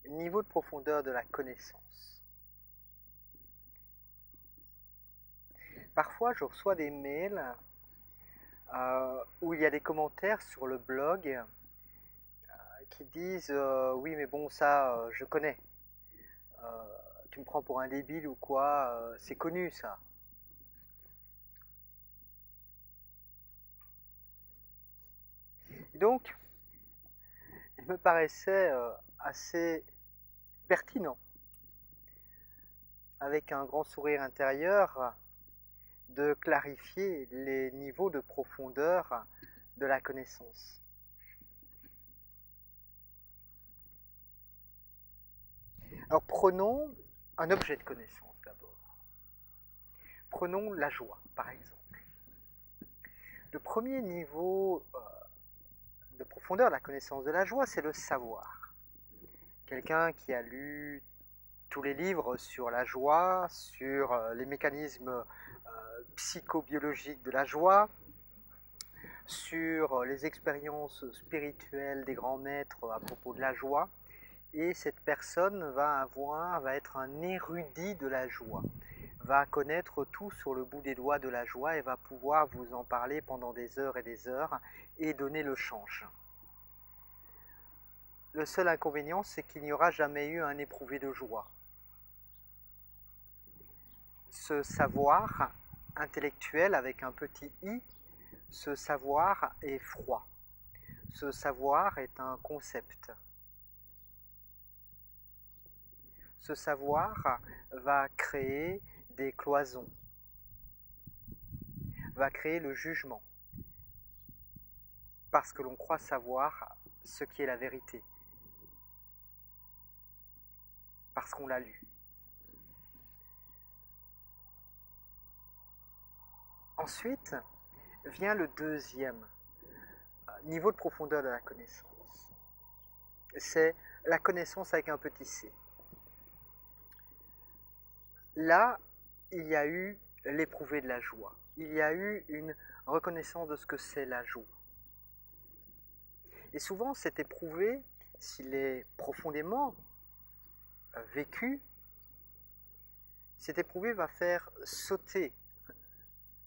Niveau de profondeur de la connaissance. Parfois, je reçois des mails où il y a des commentaires sur le blog qui disent oui, mais bon, ça, je connais. Euh, Tu me prends pour un débile ou quoi, c'est connu ça. Et donc, il me paraissait assez pertinent, avec un grand sourire intérieur, de clarifier les niveaux de profondeur de la connaissance. Alors prenons un objet de connaissance d'abord. Prenons la joie, par exemple. Le premier niveau de profondeur de la connaissance de la joie, c'est le savoir. Quelqu'un qui a lu tous les livres sur la joie, sur les mécanismes psychobiologiques de la joie, sur les expériences spirituelles des grands maîtres à propos de la joie, et cette personne va être un érudit de la joie, va connaître tout sur le bout des doigts de la joie et va pouvoir vous en parler pendant des heures et des heures et donner le change. Le seul inconvénient, c'est qu'il n'y aura jamais eu un éprouvé de joie. Ce savoir intellectuel avec un petit i, ce savoir est froid. Ce savoir est un concept. Ce savoir va créer des cloisons, va créer le jugement, parce que l'on croit savoir ce qui est la vérité, parce qu'on l'a lu. Ensuite vient le deuxième niveau de profondeur de la connaissance. C'est la connaissance avec un petit c. Là, il y a eu l'éprouvé de la joie. Il y a eu une reconnaissance de ce que c'est la joie. Et souvent, cet éprouvé, s'il est profondément vécu, cet éprouvé va faire sauter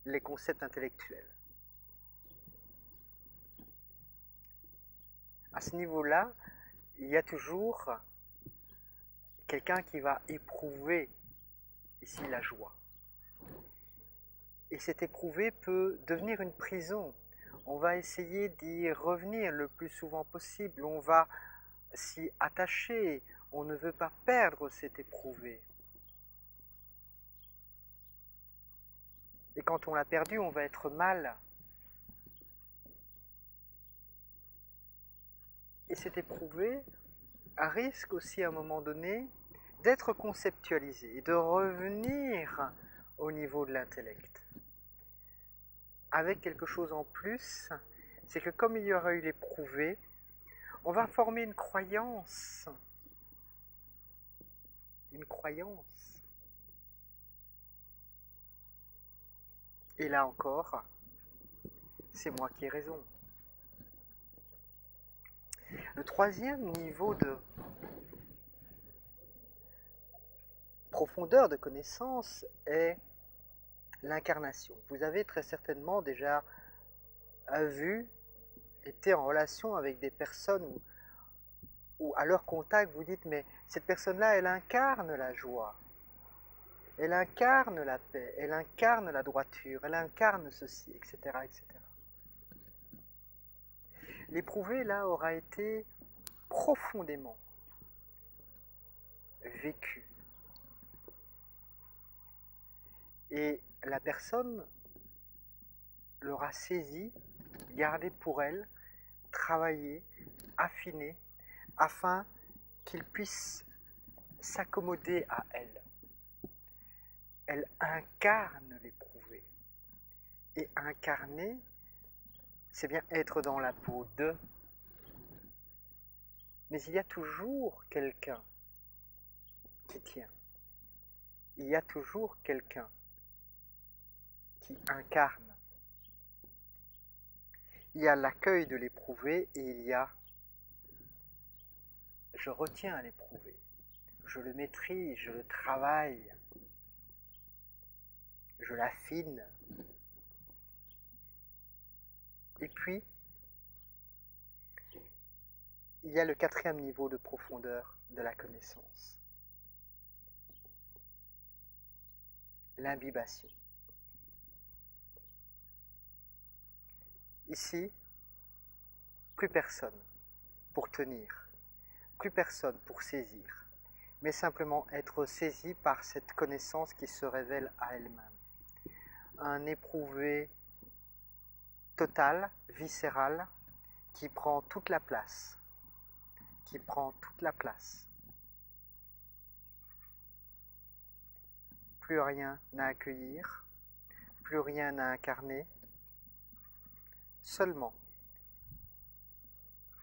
les concepts intellectuels. À ce niveau-là, il y a toujours quelqu'un qui va éprouver ici la joie. Et cet éprouvé peut devenir une prison. On va essayer d'y revenir le plus souvent possible. On va s'y attacher. On ne veut pas perdre cet éprouvé. Et quand on l'a perdu, on va être mal. Et cet éprouvé risque aussi à un moment donné d'être conceptualisé et de revenir au niveau de l'intellect. Avec quelque chose en plus, c'est que comme il y aura eu l'éprouvé, on va former une croyance. Une croyance. Et là encore, c'est moi qui ai raison. Le troisième niveau de profondeur de connaissance est l'incarnation. Vous avez très certainement déjà vu, été en relation avec des personnes où à leur contact vous dites mais cette personne-là elle incarne la joie, elle incarne la paix, elle incarne la droiture, elle incarne ceci, etc. etc. L'éprouvé là aura été profondément vécu. Et la personne l'aura saisi, gardé pour elle, travaillé, affiné, afin qu'il puisse s'accommoder à elle. Elle incarne l'éprouvé. Et incarner, c'est bien être dans la peau de. Mais il y a toujours quelqu'un qui tient. Il y a toujours quelqu'un qui incarne. Il y a l'accueil de l'éprouvé et il y a je retiens à l'éprouver. Je le maîtrise, je le travaille, je l'affine. Et puis, il y a le quatrième niveau de profondeur de la connaissance. L'imbibation. Ici, plus personne pour tenir, plus personne pour saisir, mais simplement être saisi par cette connaissance qui se révèle à elle-même. Un éprouvé total, viscéral, qui prend toute la place, qui prend toute la place. Plus rien à accueillir, plus rien à incarner, seulement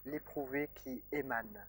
l'éprouvé qui émane